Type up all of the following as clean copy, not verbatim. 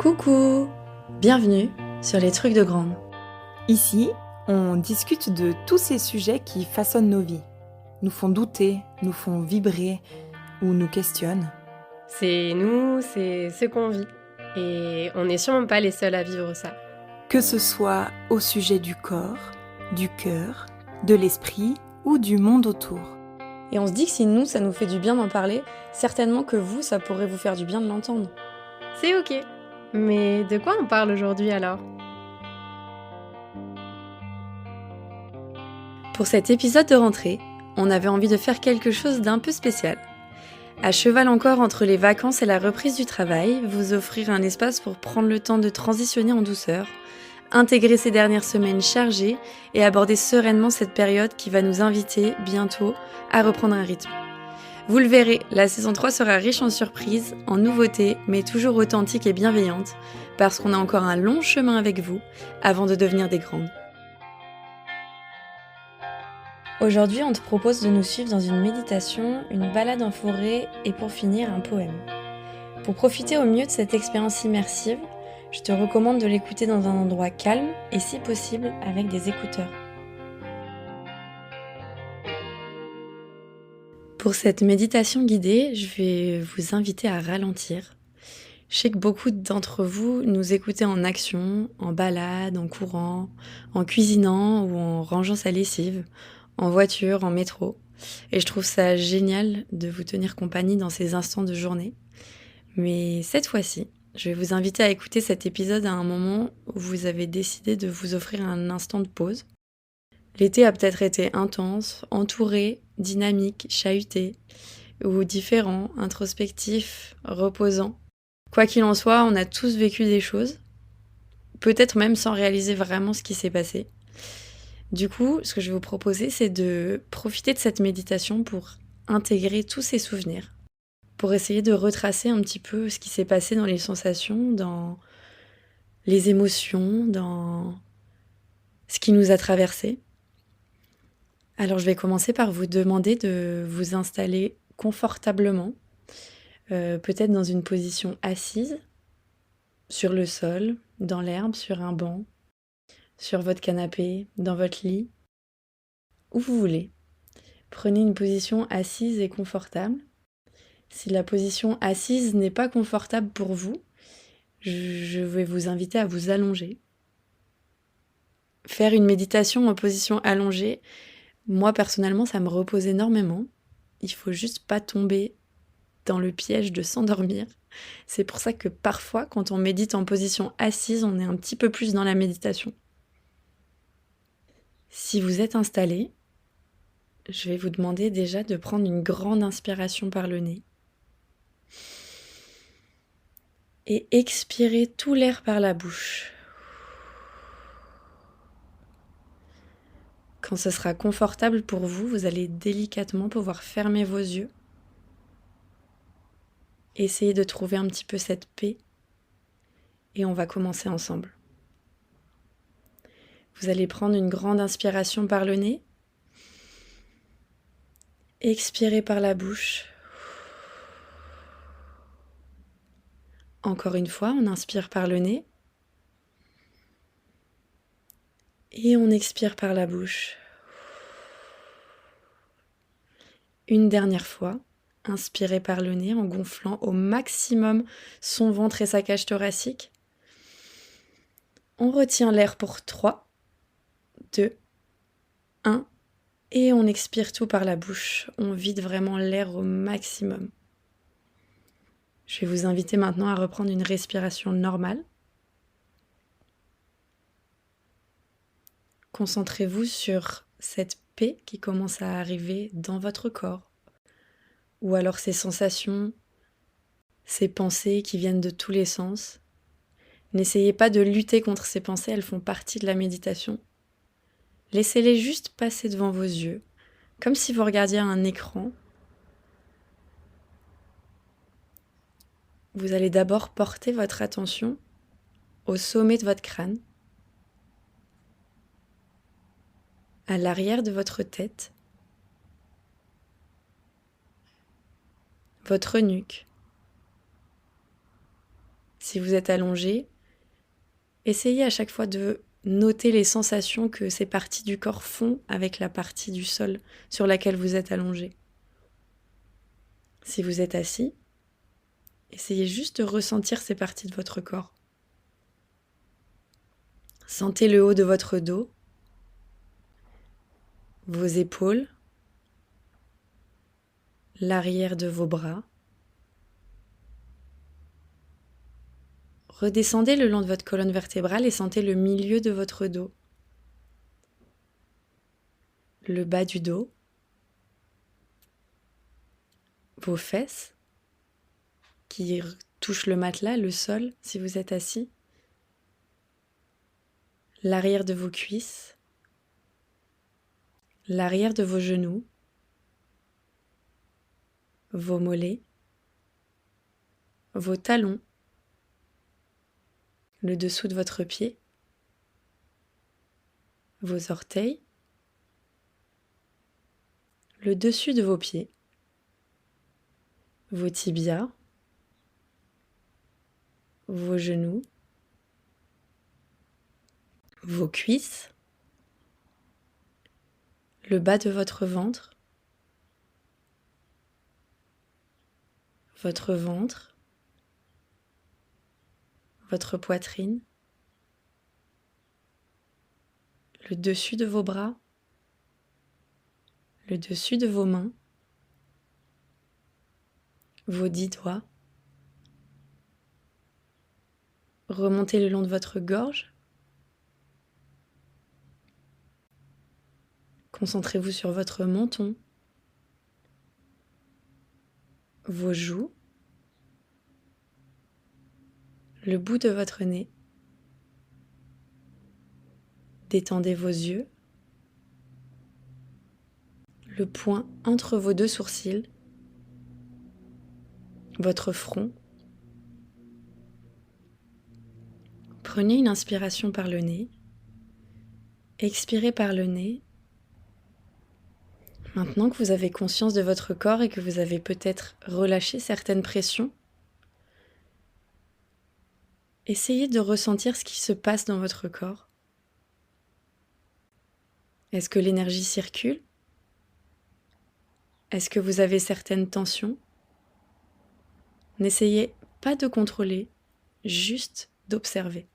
Coucou! Bienvenue sur les trucs de grande. Ici, on discute de tous ces sujets qui façonnent nos vies, nous font douter, nous font vibrer ou nous questionnent. C'est nous, c'est ce qu'on vit. Et on n'est sûrement pas les seuls à vivre ça. Que ce soit au sujet du corps, du cœur, de l'esprit ou du monde autour. Et on se dit que si nous, ça nous fait du bien d'en parler, certainement que vous, ça pourrait vous faire du bien de l'entendre. C'est ok. Mais de quoi on parle aujourd'hui alors ? Pour cet épisode de rentrée, on avait envie de faire quelque chose d'un peu spécial. À cheval encore entre les vacances et la reprise du travail, vous offrir un espace pour prendre le temps de transitionner en douceur, intégrer ces dernières semaines chargées et aborder sereinement cette période qui va nous inviter bientôt à reprendre un rythme. Vous le verrez, la saison 3 sera riche en surprises, en nouveautés, mais toujours authentique et bienveillante, parce qu'on a encore un long chemin avec vous avant de devenir des grandes. Aujourd'hui, on te propose de nous suivre dans une méditation, une balade en forêt et pour finir, un poème. Pour profiter au mieux de cette expérience immersive, je te recommande de l'écouter dans un endroit calme et si possible avec des écouteurs. Pour cette méditation guidée, je vais vous inviter à ralentir. Je sais que beaucoup d'entre vous nous écoutez en action, en balade, en courant, en cuisinant ou en rangeant sa lessive, en voiture, en métro. Et je trouve ça génial de vous tenir compagnie dans ces instants de journée. Mais cette fois-ci, je vais vous inviter à écouter cet épisode à un moment où vous avez décidé de vous offrir un instant de pause. L'été a peut-être été intense, entouré, dynamique, chahuté, ou différent, introspectif, reposant. Quoi qu'il en soit, on a tous vécu des choses, peut-être même sans réaliser vraiment ce qui s'est passé. Du coup, ce que je vais vous proposer, c'est de profiter de cette méditation pour intégrer tous ces souvenirs, pour essayer de retracer un petit peu ce qui s'est passé dans les sensations, dans les émotions, dans ce qui nous a traversés. Alors je vais commencer par vous demander de vous installer confortablement, peut-être dans une position assise, sur le sol, dans l'herbe, sur un banc, sur votre canapé, dans votre lit, où vous voulez. Prenez une position assise et confortable. Si la position assise n'est pas confortable pour vous, je vais vous inviter à vous allonger. Faire une méditation en position allongée, moi personnellement, ça me repose énormément. Il faut juste pas tomber dans le piège de s'endormir. C'est pour ça que parfois, quand on médite en position assise, on est un petit peu plus dans la méditation. Si vous êtes installé, je vais vous demander déjà de prendre une grande inspiration par le nez et expirer tout l'air par la bouche. Quand ce sera confortable pour vous, vous allez délicatement pouvoir fermer vos yeux. Essayez de trouver un petit peu cette paix et on va commencer ensemble. Vous allez prendre une grande inspiration par le nez, expirez par la bouche. Encore une fois, on inspire par le nez et on expire par la bouche. Une dernière fois, inspirez par le nez en gonflant au maximum son ventre et sa cage thoracique. On retient l'air pour 3, 2, 1 et on expire tout par la bouche. On vide vraiment l'air au maximum. Je vais vous inviter maintenant à reprendre une respiration normale. Concentrez-vous sur cette paix qui commence à arriver dans votre corps, ou alors ces sensations, ces pensées qui viennent de tous les sens. N'essayez pas de lutter contre ces pensées, elles font partie de la méditation. Laissez-les juste passer devant vos yeux, comme si vous regardiez un écran. Vous allez d'abord porter votre attention au sommet de votre crâne, à l'arrière de votre tête, votre nuque, Si vous êtes allongé, essayez à chaque fois de noter les sensations que ces parties du corps font avec la partie du sol sur laquelle vous êtes allongé. Si vous êtes assis, essayez juste de ressentir ces parties de votre corps. Sentez le haut de votre dos, vos épaules, l'arrière de vos bras. Redescendez le long de votre colonne vertébrale et sentez le milieu de votre dos, le bas du dos, vos fesses qui touchent le matelas, le sol si vous êtes assis, l'arrière de vos cuisses, l'arrière de vos genoux, vos mollets, vos talons, le dessous de votre pied, vos orteils, le dessus de vos pieds, vos tibias, vos genoux, vos cuisses, le bas de votre ventre, votre poitrine, le dessus de vos bras, le dessus de vos mains, vos 10 doigts. Remontez le long de votre gorge. Concentrez-vous sur votre menton, vos joues, le bout de votre nez. Détendez vos yeux, le point entre vos deux sourcils, votre front. Prenez une inspiration par le nez, expirez par le nez. Maintenant que vous avez conscience de votre corps et que vous avez peut-être relâché certaines pressions, essayez de ressentir ce qui se passe dans votre corps. Est-ce que l'énergie circule? Est-ce que vous avez certaines tensions? N'essayez pas de contrôler, juste d'observer.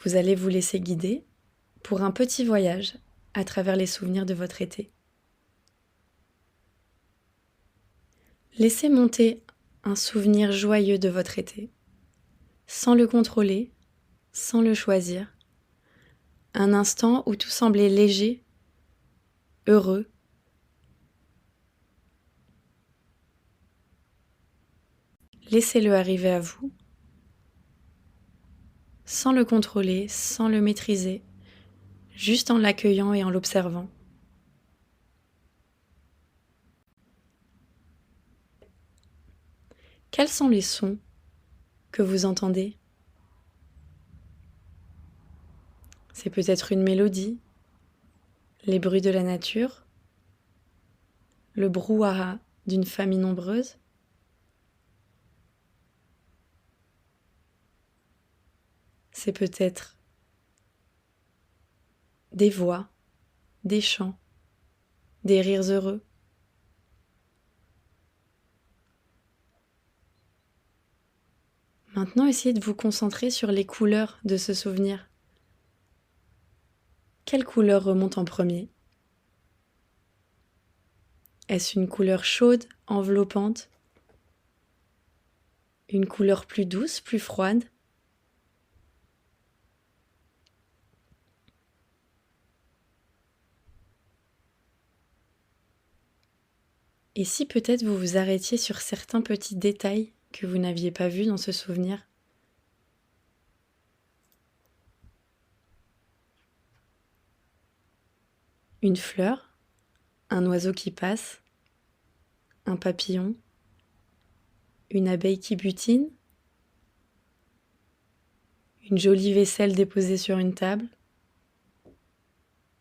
Vous allez vous laisser guider pour un petit voyage à travers les souvenirs de votre été. Laissez monter un souvenir joyeux de votre été, sans le contrôler, sans le choisir. Un instant où tout semblait léger, heureux. Laissez-le arriver à vous, sans le contrôler, sans le maîtriser, juste en l'accueillant et en l'observant. Quels sont les sons que vous entendez? C'est peut-être une mélodie, les bruits de la nature, le brouhaha d'une famille nombreuse. C'est peut-être des voix, des chants, des rires heureux. Maintenant, essayez de vous concentrer sur les couleurs de ce souvenir. Quelle couleur remonte en premier? Est-ce une couleur chaude, enveloppante? Une couleur plus douce, plus froide? Et si peut-être vous vous arrêtiez sur certains petits détails que vous n'aviez pas vus dans ce souvenir? Une fleur, un oiseau qui passe, un papillon, une abeille qui butine, une jolie vaisselle déposée sur une table,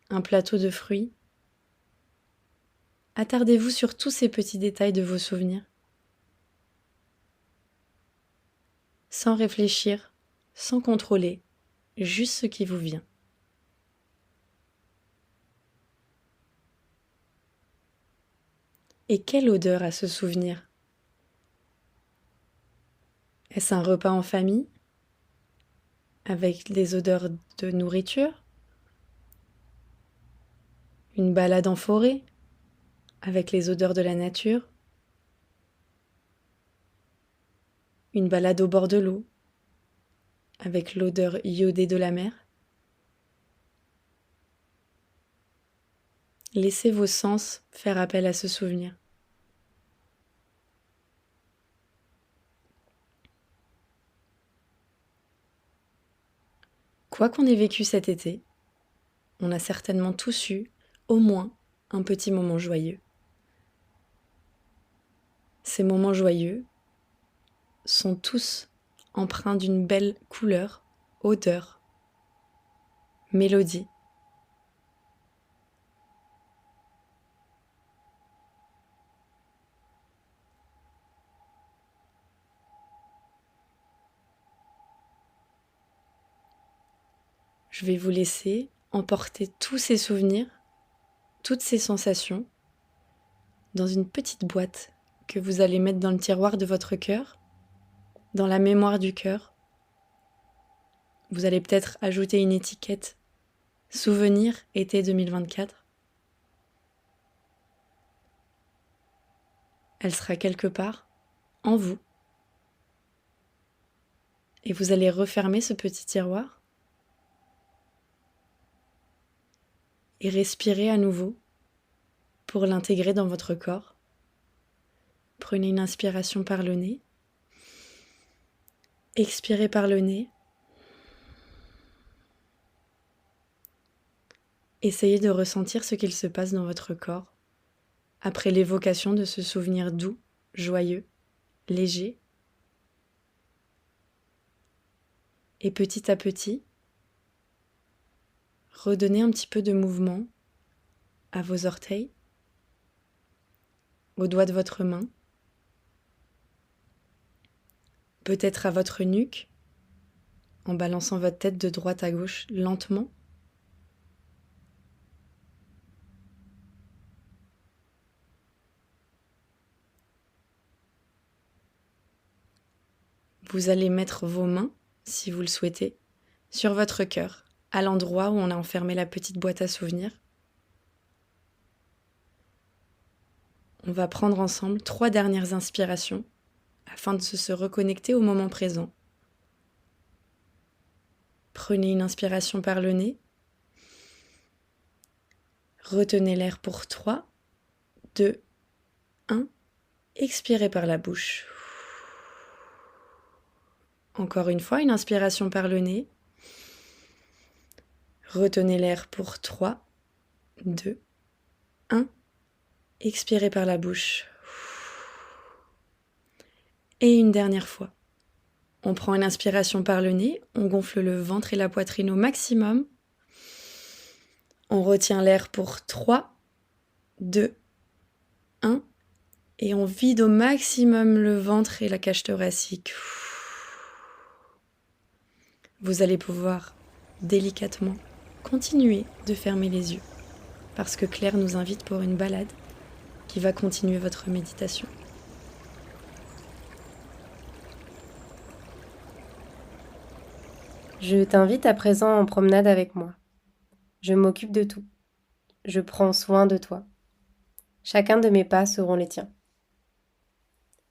un plateau de fruits. Attardez-vous sur tous ces petits détails de vos souvenirs. sans réfléchir, sans contrôler, juste ce qui vous vient. Et quelle odeur à se souvenir? Est-ce un repas en famille, avec des odeurs de nourriture? Une balade en forêt, avec les odeurs de la nature? Une balade au bord de l'eau, avec l'odeur iodée de la mer? Laissez vos sens faire appel à ce souvenir. Quoi qu'on ait vécu cet été, on a certainement tous eu, au moins, un petit moment joyeux. Ces moments joyeux sont tous empreints d'une belle couleur, odeur, mélodie. Je vais vous laisser emporter tous ces souvenirs, toutes ces sensations, dans une petite boîte que vous allez mettre dans le tiroir de votre cœur, dans la mémoire du cœur. Vous allez peut-être ajouter une étiquette Souvenir été 2024. Elle sera quelque part en vous. Et vous allez refermer ce petit tiroir et respirer à nouveau pour l'intégrer dans votre corps. Prenez une inspiration par le nez. Expirez par le nez. Essayez de ressentir ce qu'il se passe dans votre corps après l'évocation de ce souvenir doux, joyeux, léger. Et petit à petit, redonnez un petit peu de mouvement à vos orteils, aux doigts de votre main, peut-être à votre nuque, en balançant votre tête de droite à gauche lentement. Vous allez mettre vos mains, si vous le souhaitez, sur votre cœur, à l'endroit où on a enfermé la petite boîte à souvenirs. On va prendre ensemble 3 dernières inspirations afin de se reconnecter au moment présent. Prenez une inspiration par le nez. Retenez l'air pour 3, 2, 1. Expirez par la bouche. Encore une fois, une inspiration par le nez. Retenez l'air pour 3, 2, 1. Expirez par la bouche. Et une dernière fois. On prend une inspiration par le nez, on gonfle le ventre et la poitrine au maximum. On retient l'air pour 3, 2, 1. Et on vide au maximum le ventre et la cage thoracique. Vous allez pouvoir délicatement continuer de fermer les yeux parce que Claire nous invite pour une balade qui va continuer votre méditation. Je t'invite à présent en promenade avec moi. Je m'occupe de tout. Je prends soin de toi. Chacun de mes pas seront les tiens.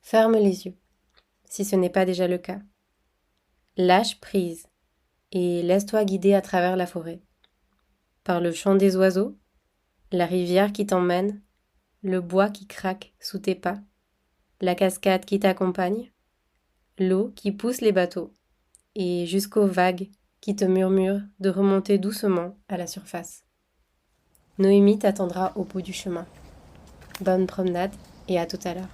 Ferme les yeux, si ce n'est pas déjà le cas. Lâche prise et laisse-toi guider à travers la forêt. Par le chant des oiseaux, la rivière qui t'emmène, le bois qui craque sous tes pas, la cascade qui t'accompagne, l'eau qui pousse les bateaux, et jusqu'aux vagues qui te murmurent de remonter doucement à la surface. Noémie t'attendra au bout du chemin. Bonne promenade et à tout à l'heure.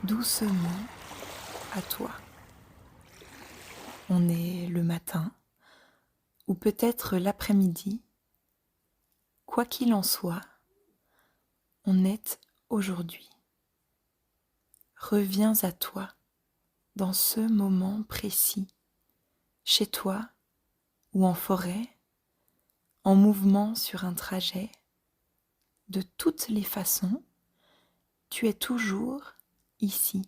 doucement à toi. On est le matin ou peut-être l'après-midi. Quoi qu'il en soit, on est aujourd'hui. Reviens à toi dans ce moment précis, chez toi ou en forêt, en mouvement sur un trajet. De toutes les façons, tu es toujours ici.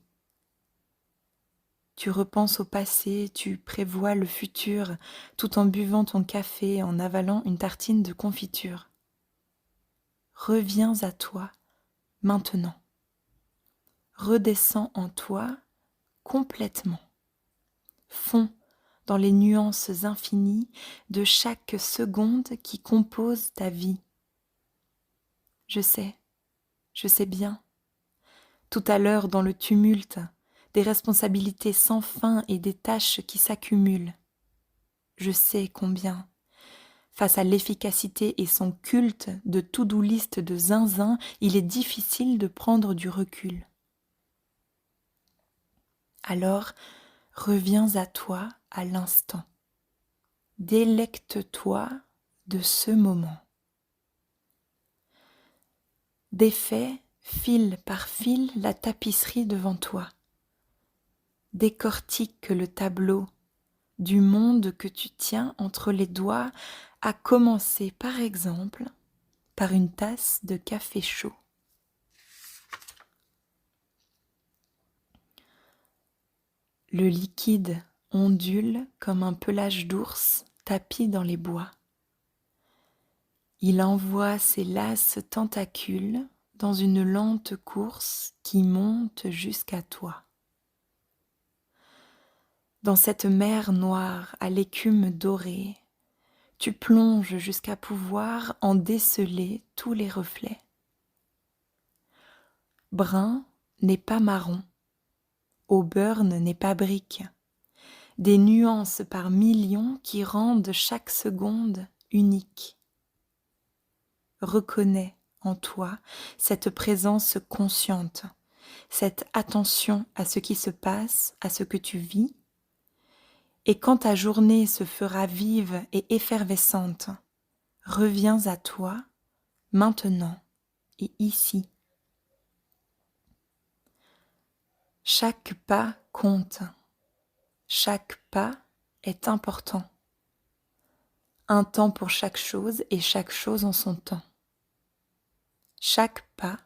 Tu repenses au passé, tu prévois le futur, tout en buvant ton café et en avalant une tartine de confiture. Reviens à toi, maintenant. Redescends en toi complètement. Fonds dans les nuances infinies de chaque seconde qui compose ta vie. Je sais bien. Tout à l'heure, dans le tumulte, des responsabilités sans fin et des tâches qui s'accumulent. Je sais combien, face à l'efficacité et son culte de to-do list de zinzin, il est difficile de prendre du recul. Alors, reviens à toi à l'instant. Délecte-toi de ce moment. Défais fil par fil la tapisserie devant toi. Décortique le tableau du monde que tu tiens entre les doigts, à commencer par exemple par une tasse de café chaud. Le liquide ondule comme un pelage d'ours tapi dans les bois. Il envoie ses lasses tentacules dans une lente course qui monte jusqu'à toi. Dans cette mer noire à l'écume dorée, tu plonges jusqu'à pouvoir en déceler tous les reflets. Brun n'est pas marron, auburn n'est pas brique, des nuances par millions qui rendent chaque seconde unique. Reconnais en toi cette présence consciente, cette attention à ce qui se passe, à ce que tu vis, et quand ta journée se fera vive et effervescente, reviens à toi, maintenant et ici. Chaque pas compte, chaque pas est important. Un temps pour chaque chose et chaque chose en son temps. Chaque pas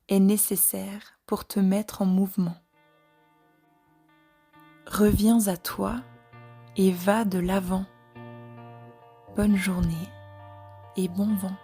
est nécessaire pour te mettre en mouvement. Reviens à toi et va de l'avant. Bonne journée et bon vent.